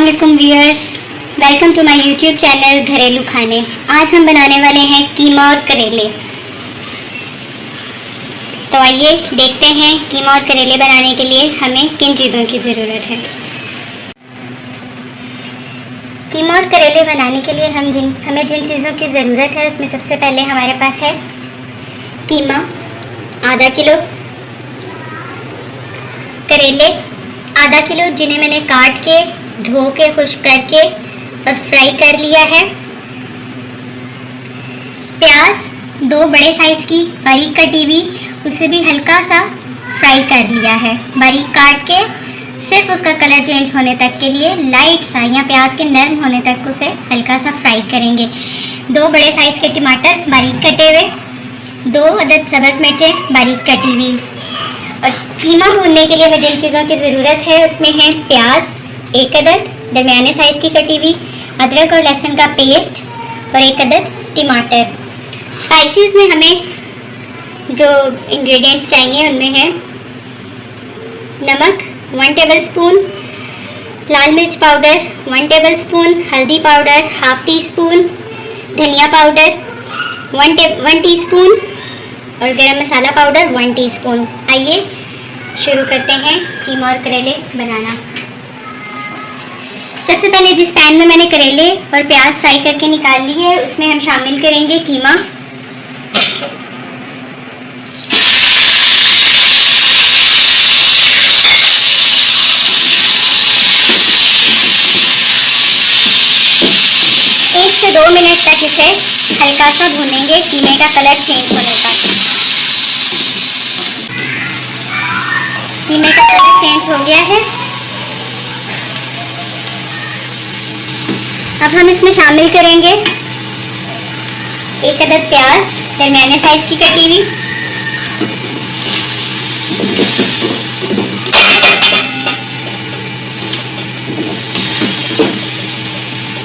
अस्सलामुअलैकुम viewers, welcome to my YouTube channel घरेलू खाने। आज हम बनाने वाले हैं कीमा और करेले। तो आइए देखते हैं कीमा और करेले बनाने के लिए हमें किन चीज़ों की ज़रूरत है। कीमा और करेले बनाने के लिए हमें जिन चीज़ों की ज़रूरत है उसमें सबसे पहले हमारे पास है कीमा आधा किलो, करेले आधा किलो जिन्हें मैंने काट के धो के खुश्क करके और फ्राई कर लिया है, प्याज 2 बड़े साइज की बारीक कटी हुई, उसे भी हल्का सा फ्राई कर लिया है बारीक काट के, सिर्फ उसका कलर चेंज होने तक के लिए लाइट सा या प्याज के नरम होने तक उसे हल्का सा फ्राई करेंगे। 2 बड़े साइज के टमाटर बारीक कटे हुए, 2 अदद सब्ज़ मिर्चें बारीक कटी हुई। और कीमा भूनने के लिए हमें जिन चीज़ों की ज़रूरत है उसमें है प्याज 1 अदद दरमियाने साइज़ की कटी हुई, अदरक और लहसुन का पेस्ट और 1 अदद टमाटर। स्पाइसेस में हमें जो इंग्रेडिएंट्स चाहिए उनमें है नमक 1 टेबलस्पून, लाल मिर्च पाउडर 1 टेबलस्पून, हल्दी पाउडर ½ टीस्पून, धनिया पाउडर 1 टीस्पून और गरम मसाला पाउडर 1 टीस्पून। आइए शुरू करते हैं कीमा और करेले बनाना। सबसे पहले जिस पैन में मैंने करेले और प्याज फ्राई करके निकाल ली है उसमें हम शामिल करेंगे कीमा। एक से 2 मिनट तक इसे हल्का सा भूनेंगे कीमे का कलर चेंज होने तक। कीमे का कलर चेंज हो गया है। अब हम इसमें शामिल करेंगे 1 अदद प्याज दरमियाने साइज की कटी हुई,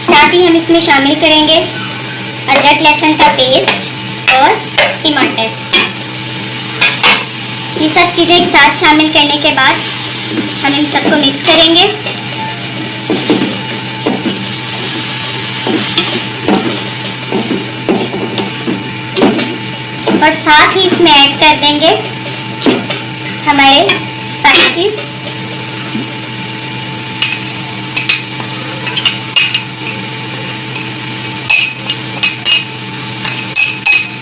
साथ ही हम इसमें शामिल करेंगे अदरक लहसुन का पेस्ट और टमाटर। ये सब चीज़ें एक साथ शामिल करने के बाद हम इन सबको मिक्स करेंगे और साथ ही इसमें ऐड कर देंगे हमारे स्पाइसेस।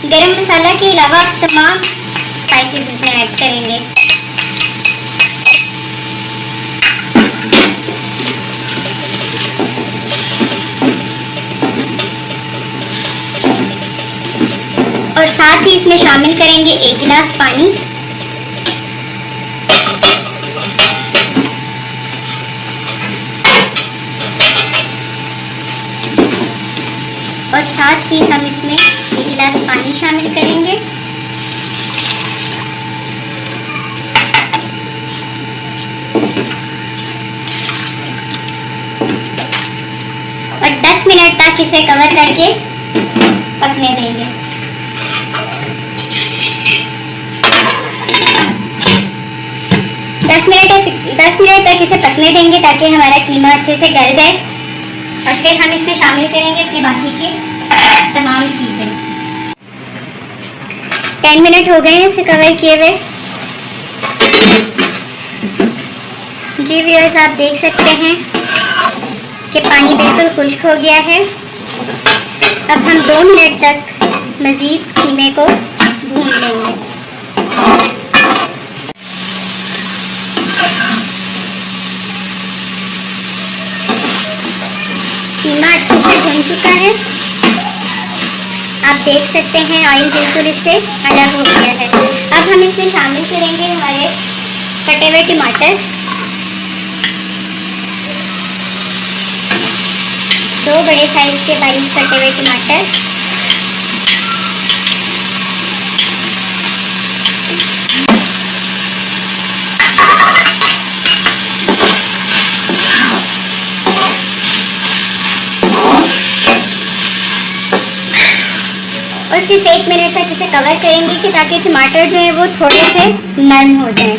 गरम मसाला के अलावा आप तमाम स्पाइसेस इसमें ऐड करेंगे। और साथ ही इसमें शामिल करेंगे 1 गिलास पानी। और साथ ही हम इसमें 1 गिलास पानी शामिल करेंगे। और 10 मिनट तक इसे कवर करके पकने देंगे। 10 मिनट तक इसे पकने देंगे ताकि हमारा कीमा अच्छे से गल जाए और फिर हम इसमें शामिल करेंगे अपने बाकी के तमाम चीज़ें। 10 मिनट हो गए हैं इसे कवर किए हुए। जी व्यूअर्स, आप देख सकते हैं कि पानी बिल्कुल खुश्क हो गया है। अब हम 2 मिनट तक मज़ीद कीमे को भून लेंगे। कीमा अच्छे से भुन चुका है। आप देख सकते हैं ऑयल बिल्कुल इससे अलग हो गया है। अब हम इसमें शामिल करेंगे हमारे कटे हुए टमाटर, 2 बड़े साइज के बारीक कटे हुए टमाटर, और सिर्फ 1 मिनट तक इसे कवर करेंगे कि ताकि टमाटर जो है वो थोड़े से नरम हो जाए।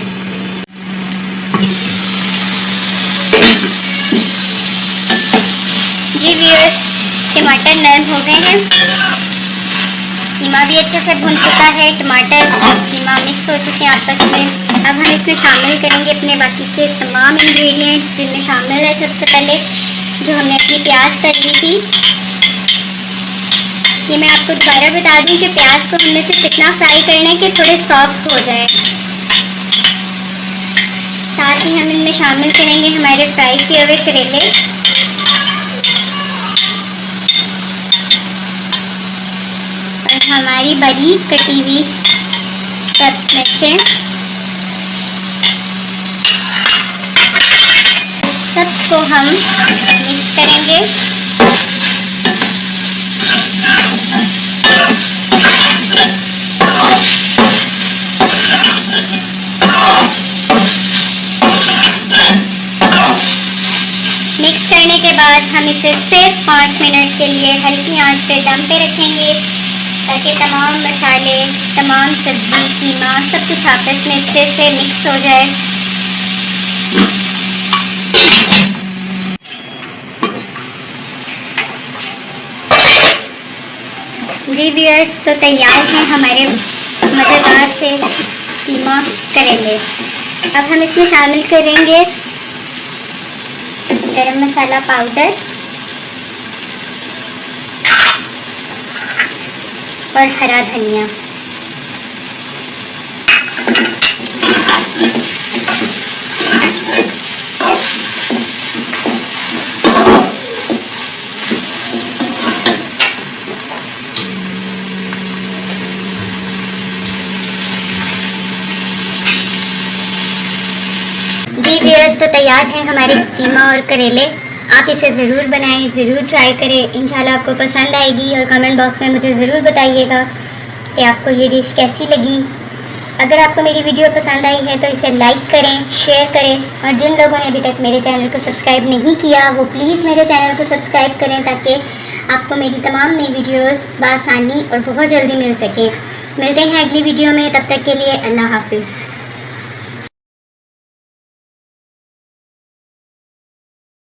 टमाटर नरम हो गए हैं, कीमा भी अच्छे से भुन चुका है, टमाटर और कीमा मिक्स हो चुके हैं आपस में। अब हम इसमें शामिल करेंगे अपने बाकी के तमाम इंग्रेडिएंट्स, जिनमें शामिल है सबसे पहले जो हमने अपनी प्याज कर ली थी। ये मैं आपको दोबारा बता दूं कि प्याज को हमने सिर्फ इतना फ्राई करना है कि थोड़े सॉफ्ट हो जाए। साथ ही हम इनमें शामिल करेंगे हमारे फ्राई किए हुए करेले और हमारी बारीक कटी हुई कच्ची मिर्चें। सबको हम मिक्स करेंगे। मिक्स करने के बाद हम इसे सिर्फ 5 मिनट के लिए हल्की आंच पे दम पे रखेंगे, ताकि तमाम मसाले, तमाम सब्जी, कीमा सब कुछ आपस में अच्छे से मिक्स हो जाए। जी व्यूअर्स, तो तैयार हैं हमारे मज़ेदार से कीमा करेंगे। अब हम इसमें शामिल करेंगे गरम मसाला पाउडर और हरा धनिया। जी व्यूअर्स, तो तैयार है हमारे कीमा और करेले। आप इसे ज़रूर बनाएं, ज़रूर ट्राई करें। इंशाल्लाह आपको पसंद आएगी और कमेंट बॉक्स में मुझे ज़रूर बताइएगा कि आपको ये डिश कैसी लगी। अगर आपको मेरी वीडियो पसंद आई है तो इसे लाइक करें, शेयर करें और जिन लोगों ने अभी तक मेरे चैनल को सब्सक्राइब नहीं किया वो प्लीज़ मेरे चैनल को सब्सक्राइब करें, ताकि आपको मेरी तमाम नई वीडियोज़ बआसानी और बहुत जल्दी मिल सके। मिलते हैं अगली वीडियो में, तब तक के लिए अल्लाह हाफिज़।